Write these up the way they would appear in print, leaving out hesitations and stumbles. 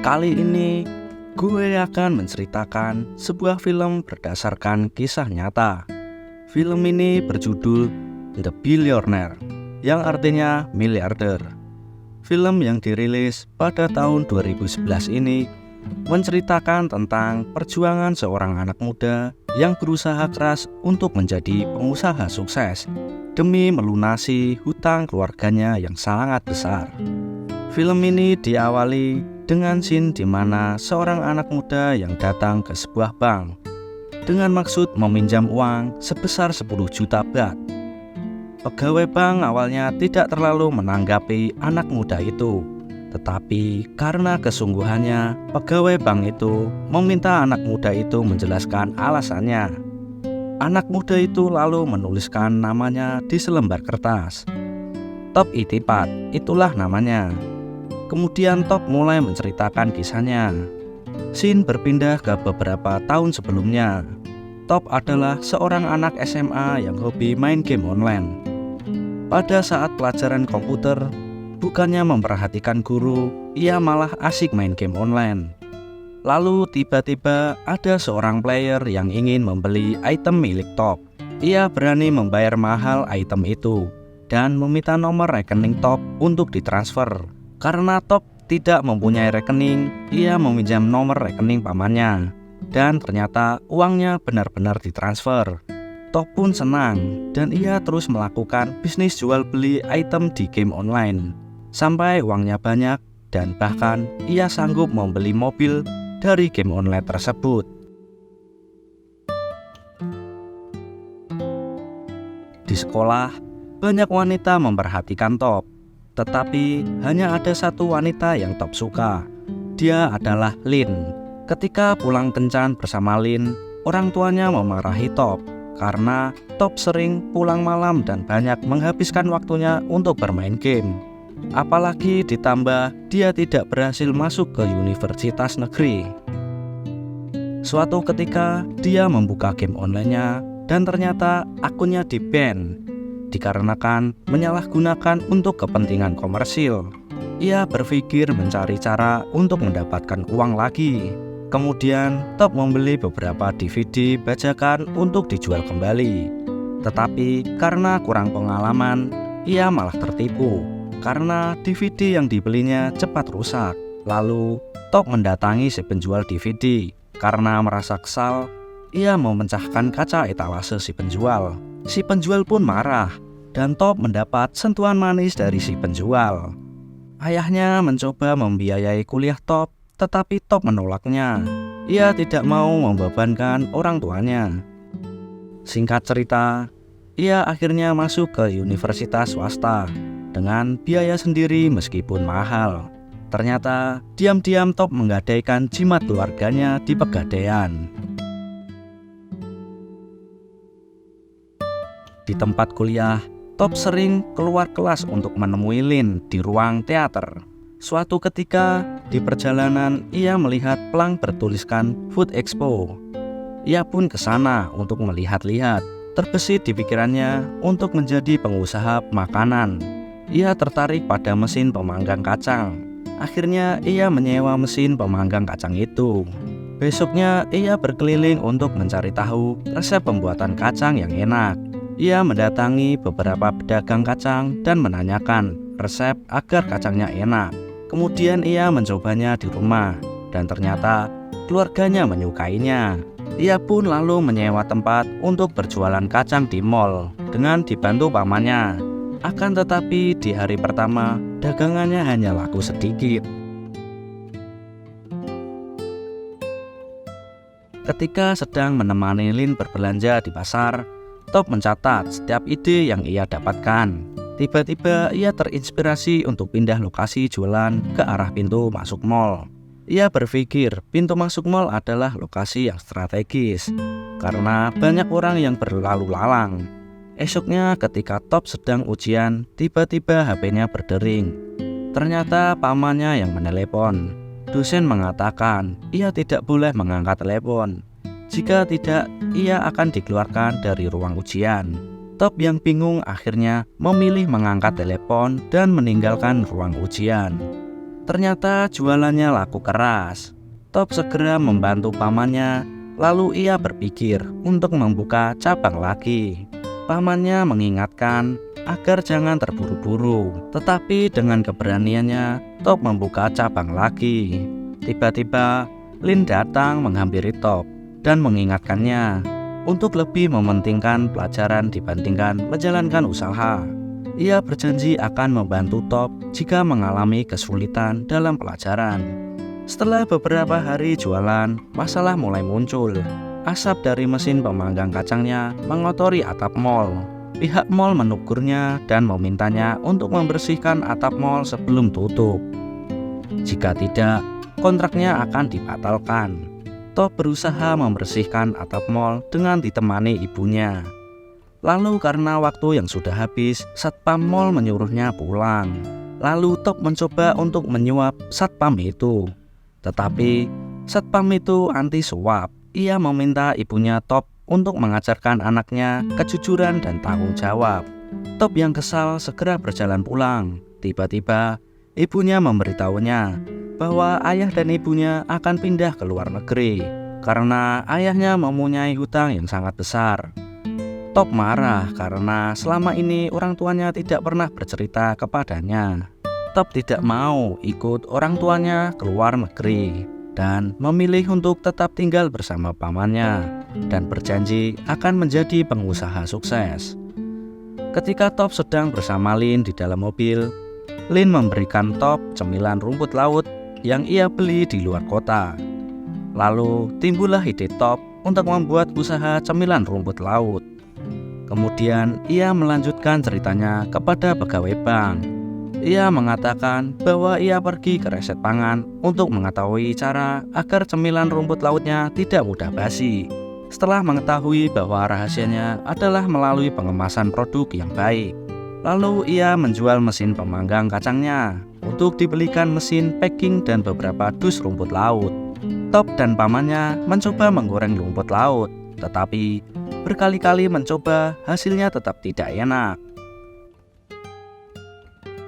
Kali ini gue akan menceritakan sebuah film berdasarkan kisah nyata. Film ini berjudul The Billionaire, yang artinya miliarder. Film yang dirilis pada tahun 2011 ini menceritakan tentang perjuangan seorang anak muda yang berusaha keras untuk menjadi pengusaha sukses demi melunasi hutang keluarganya yang sangat besar. Film ini diawali dengan scene di mana seorang anak muda yang datang ke sebuah bank dengan maksud meminjam uang sebesar 10 juta baht. Pegawai bank awalnya tidak terlalu menanggapi anak muda itu, tetapi karena kesungguhannya, pegawai bank itu meminta anak muda itu menjelaskan alasannya. Anak muda itu lalu menuliskan namanya di selembar kertas. Top Itipat, itulah namanya. Kemudian Top mulai menceritakan kisahnya. Scene berpindah ke beberapa tahun sebelumnya. Top adalah seorang anak SMA yang hobi main game online. Pada saat pelajaran komputer, bukannya memperhatikan guru, ia malah asik main game online. Lalu tiba-tiba ada seorang player yang ingin membeli item milik Top. Ia berani membayar mahal item itu dan meminta nomor rekening Top untuk ditransfer. Karena Top tidak mempunyai rekening, ia meminjam nomor rekening pamannya. Dan ternyata uangnya benar-benar ditransfer. Top pun senang dan ia terus melakukan bisnis jual beli item di game online. Sampai uangnya banyak dan bahkan ia sanggup membeli mobil dari game online tersebut. Di sekolah, banyak wanita memperhatikan Top. Tetapi hanya ada satu wanita yang Top suka. Dia adalah Lin. Ketika pulang kencan bersama Lin, orang tuanya memarahi Top karena Top sering pulang malam dan banyak menghabiskan waktunya untuk bermain game. Apalagi ditambah dia tidak berhasil masuk ke universitas negeri. Suatu ketika dia membuka game online-nya dan ternyata akunnya di-ban dikarenakan menyalahgunakan untuk kepentingan komersil. Ia berpikir mencari cara untuk mendapatkan uang lagi. Kemudian Top membeli beberapa DVD bajakan untuk dijual kembali. Tetapi karena kurang pengalaman, ia malah tertipu karena DVD yang dibelinya cepat rusak. Lalu Top mendatangi si penjual DVD. Karena merasa kesal, ia memecahkan kaca etalase si penjual. Si penjual pun marah dan Top mendapat sentuhan manis dari si penjual. Ayahnya mencoba membiayai kuliah Top, tetapi Top menolaknya. Ia tidak mau membebankan orang tuanya. Singkat cerita, ia akhirnya masuk ke universitas swasta dengan biaya sendiri meskipun mahal. Ternyata diam-diam Top menggadaikan jimat keluarganya di Pegadaian. Di tempat kuliah, Top sering keluar kelas untuk menemui Lin di ruang teater. Suatu ketika di perjalanan ia melihat pelang bertuliskan Food Expo. Ia pun ke sana untuk melihat-lihat. Terbesit di pikirannya untuk menjadi pengusaha makanan. Ia tertarik pada mesin pemanggang kacang. Akhirnya ia menyewa mesin pemanggang kacang itu. Besoknya ia berkeliling untuk mencari tahu resep pembuatan kacang yang enak. Ia mendatangi beberapa pedagang kacang dan menanyakan resep agar kacangnya enak. Kemudian ia mencobanya di rumah dan ternyata keluarganya menyukainya. Ia pun lalu menyewa tempat untuk berjualan kacang di mall dengan dibantu pamannya. Akan tetapi di hari pertama dagangannya hanya laku sedikit. Ketika sedang menemani Lin berbelanja di pasar, Top mencatat setiap ide yang ia dapatkan. Tiba-tiba ia terinspirasi untuk pindah lokasi jualan ke arah pintu masuk mall. Ia berpikir pintu masuk mall adalah lokasi yang strategis karena banyak orang yang berlalu lalang. Esoknya ketika Top sedang ujian, tiba-tiba HP-nya berdering. Ternyata pamannya yang menelepon. Dosen mengatakan ia tidak boleh mengangkat telepon. Jika tidak, ia akan dikeluarkan dari ruang ujian. Top yang bingung akhirnya memilih mengangkat telepon dan meninggalkan ruang ujian. Ternyata jualannya laku keras. Top segera membantu pamannya, lalu ia berpikir untuk membuka cabang lagi. Pamannya mengingatkan agar jangan terburu-buru, tetapi dengan keberaniannya, Top membuka cabang lagi. Tiba-tiba, Lin datang menghampiri Top dan mengingatkannya untuk lebih mementingkan pelajaran dibandingkan menjalankan usaha. Ia berjanji akan membantu Top jika mengalami kesulitan dalam pelajaran. Setelah beberapa hari jualan, masalah mulai muncul. Asap dari mesin pemanggang kacangnya mengotori atap mal. Pihak mal menegurnya dan memintanya untuk membersihkan atap mal sebelum tutup. Jika tidak, kontraknya akan dibatalkan. Top berusaha membersihkan atap mal dengan ditemani ibunya. Lalu karena waktu yang sudah habis, satpam mal menyuruhnya pulang. Lalu Top mencoba untuk menyuap satpam itu. Tetapi satpam itu anti suap. Ia meminta ibunya Top untuk mengajarkan anaknya kejujuran dan tanggung jawab. Top yang kesal segera berjalan pulang. Tiba-tiba ibunya memberitahunya bahwa ayah dan ibunya akan pindah ke luar negeri karena ayahnya mempunyai hutang yang sangat besar. Top marah karena selama ini orang tuanya tidak pernah bercerita kepadanya. Top tidak mau ikut orang tuanya ke luar negeri dan memilih untuk tetap tinggal bersama pamannya dan berjanji akan menjadi pengusaha sukses. Ketika Top sedang bersama Lin di dalam mobil, Lin memberikan Top cemilan rumput laut yang ia beli di luar kota. Lalu timbullah ide Top untuk membuat usaha cemilan rumput laut. Kemudian ia melanjutkan ceritanya kepada pegawai bank. Ia mengatakan bahwa ia pergi ke Reset Pangan untuk mengetahui cara agar cemilan rumput lautnya tidak mudah basi. Setelah mengetahui bahwa rahasianya adalah melalui pengemasan produk yang baik, lalu ia menjual mesin pemanggang kacangnya untuk dibelikan mesin packing dan beberapa dus rumput laut. Top dan pamannya mencoba menggoreng rumput laut, tetapi berkali-kali mencoba hasilnya tetap tidak enak.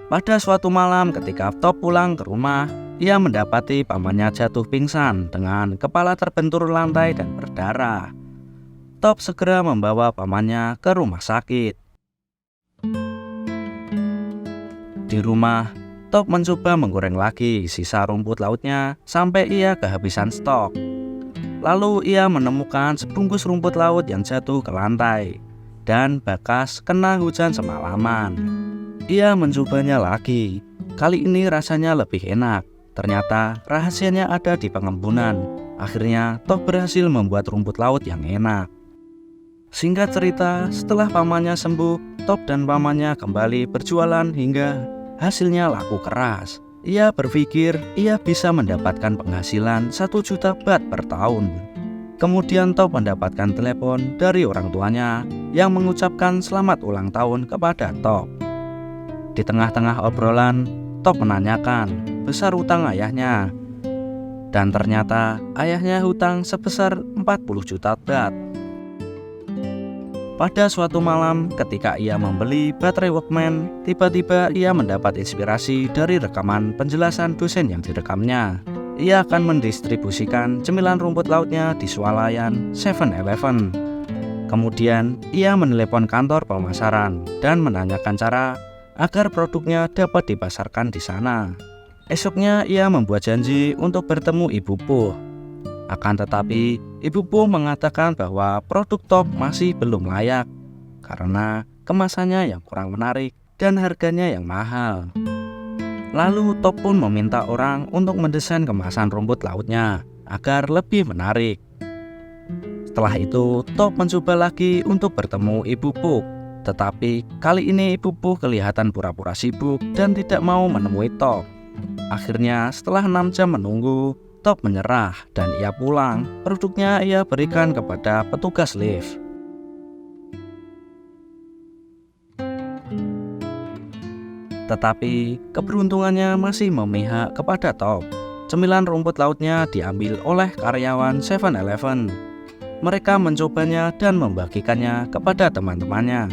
Pada suatu malam ketika Top pulang ke rumah, ia mendapati pamannya jatuh pingsan dengan kepala terbentur lantai dan berdarah. Top segera membawa pamannya ke rumah sakit. Di rumah, Top mencoba menggoreng lagi sisa rumput lautnya sampai ia kehabisan stok. Lalu ia menemukan sebungkus rumput laut yang jatuh ke lantai dan bekas kena hujan semalaman. Ia mencobanya lagi. Kali ini rasanya lebih enak. Ternyata rahasianya ada di pengembunan. Akhirnya Top berhasil membuat rumput laut yang enak. Singkat cerita, setelah pamannya sembuh, Top dan pamannya kembali berjualan hingga hasilnya laku keras. Ia berpikir ia bisa mendapatkan penghasilan 1 juta baht per tahun. Kemudian Top mendapatkan telepon dari orang tuanya yang mengucapkan selamat ulang tahun kepada Top. Di tengah-tengah obrolan, Top menanyakan besar hutang ayahnya. Dan ternyata ayahnya hutang sebesar 40 juta baht. Pada suatu malam ketika ia membeli baterai Walkman, tiba-tiba ia mendapat inspirasi dari rekaman penjelasan dosen yang direkamnya. Ia akan mendistribusikan cemilan rumput lautnya di swalayan 7-Eleven. Kemudian ia menelepon kantor pemasaran dan menanyakan cara agar produknya dapat dipasarkan di sana. Esoknya ia membuat janji untuk bertemu Ibu Puh. Akan tetapi, Ibu Puh mengatakan bahwa produk Top masih belum layak karena kemasannya yang kurang menarik dan harganya yang mahal. Lalu Top pun meminta orang untuk mendesain kemasan rumput lautnya agar lebih menarik. Setelah itu, Top mencoba lagi untuk bertemu Ibu Puh. Tetapi kali ini Ibu Puh kelihatan pura-pura sibuk dan tidak mau menemui Top. Akhirnya setelah 6 jam menunggu, Top menyerah dan ia pulang. Produknya ia berikan kepada petugas lift. Tetapi keberuntungannya masih memihak kepada Top. Cemilan rumput lautnya diambil oleh karyawan 7-Eleven. Mereka mencobanya dan membagikannya kepada teman-temannya.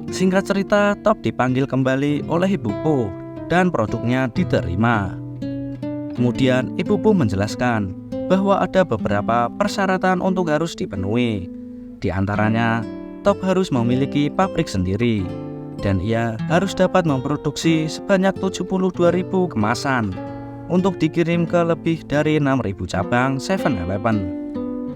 Singkat cerita, Top dipanggil kembali oleh Ibu Puh dan produknya diterima. Kemudian Ibu Puh menjelaskan bahwa ada beberapa persyaratan untuk harus dipenuhi. Di antaranya, Top harus memiliki pabrik sendiri dan ia harus dapat memproduksi sebanyak 72.000 kemasan untuk dikirim ke lebih dari 6.000 cabang 7-Eleven.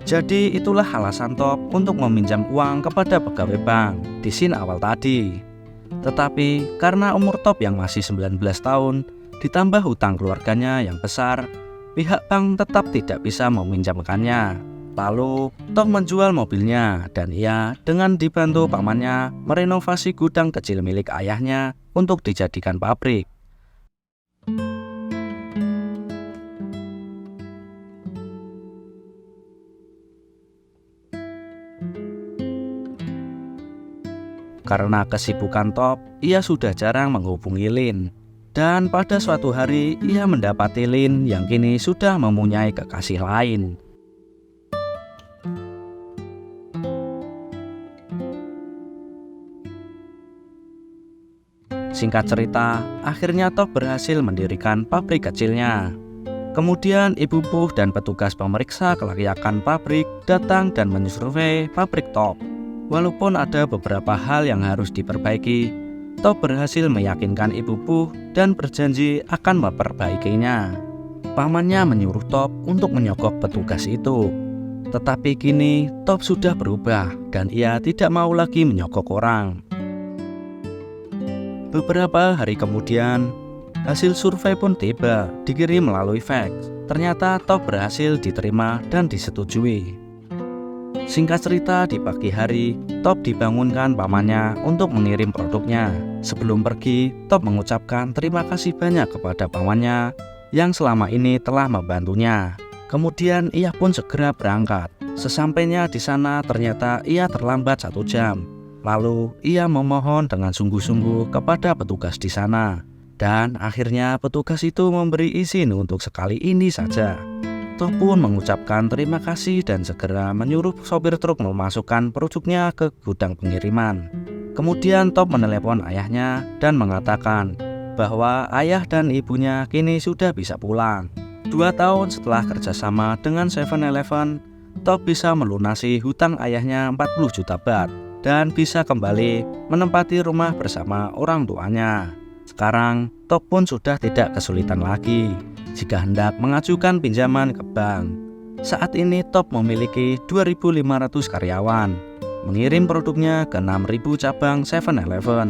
Jadi itulah alasan Top untuk meminjam uang kepada pegawai bank di scene awal tadi. Tetapi karena umur Top yang masih 19 tahun ditambah hutang keluarganya yang besar, pihak bank tetap tidak bisa meminjamkannya. Lalu Top menjual mobilnya dan ia dengan dibantu pamannya merenovasi gudang kecil milik ayahnya untuk dijadikan pabrik. Karena kesibukan Top, ia sudah jarang menghubungi Lin. Dan pada suatu hari, ia mendapati Lin yang kini sudah mempunyai kekasih lain. Singkat cerita, akhirnya Top berhasil mendirikan pabrik kecilnya. Kemudian Ibu Puh dan petugas pemeriksa kelayakan pabrik datang dan mensurvei pabrik Top. Walaupun ada beberapa hal yang harus diperbaiki, Top berhasil meyakinkan Ibu Puh dan berjanji akan memperbaikinya. Pamannya menyuruh Top untuk menyogok petugas itu. Tetapi kini Top sudah berubah dan ia tidak mau lagi menyogok orang. Beberapa hari kemudian, hasil survei pun tiba, dikirim melalui fax. Ternyata Top berhasil diterima dan disetujui. Singkat cerita, di pagi hari, Top dibangunkan pamannya untuk mengirim produknya. Sebelum pergi, Top mengucapkan terima kasih banyak kepada pamannya yang selama ini telah membantunya. Kemudian ia pun segera berangkat. Sesampainya di sana ternyata ia terlambat 1 jam. Lalu ia memohon dengan sungguh-sungguh kepada petugas di sana. Dan akhirnya petugas itu memberi izin untuk sekali ini saja. Top pun mengucapkan terima kasih dan segera menyuruh sopir truk memasukkan produknya ke gudang pengiriman. Kemudian Top menelepon ayahnya dan mengatakan bahwa ayah dan ibunya kini sudah bisa pulang. 2 tahun setelah kerjasama dengan 7-Eleven, Top bisa melunasi hutang ayahnya 40 juta baht dan bisa kembali menempati rumah bersama orang tuanya. Sekarang Top pun sudah tidak kesulitan lagi jika hendak mengajukan pinjaman ke bank. Saat ini Top memiliki 2.500 karyawan, mengirim produknya ke 6.000 cabang 7-Eleven,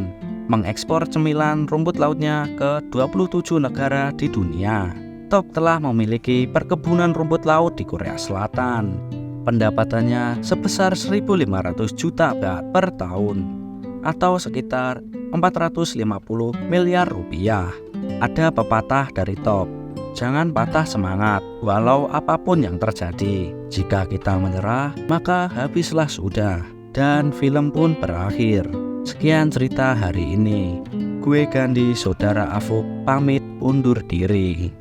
mengekspor cemilan rumput lautnya ke 27 negara di dunia. Top telah memiliki perkebunan rumput laut di Korea Selatan. Pendapatannya sebesar 1.500 juta baht per tahun, atau sekitar 450 miliar rupiah. Ada pepatah dari Top, jangan patah semangat walau apapun yang terjadi. Jika kita menyerah, maka habislah sudah. Dan film pun berakhir. Sekian cerita hari ini. Gue Gandhi, saudara Afuk, pamit undur diri.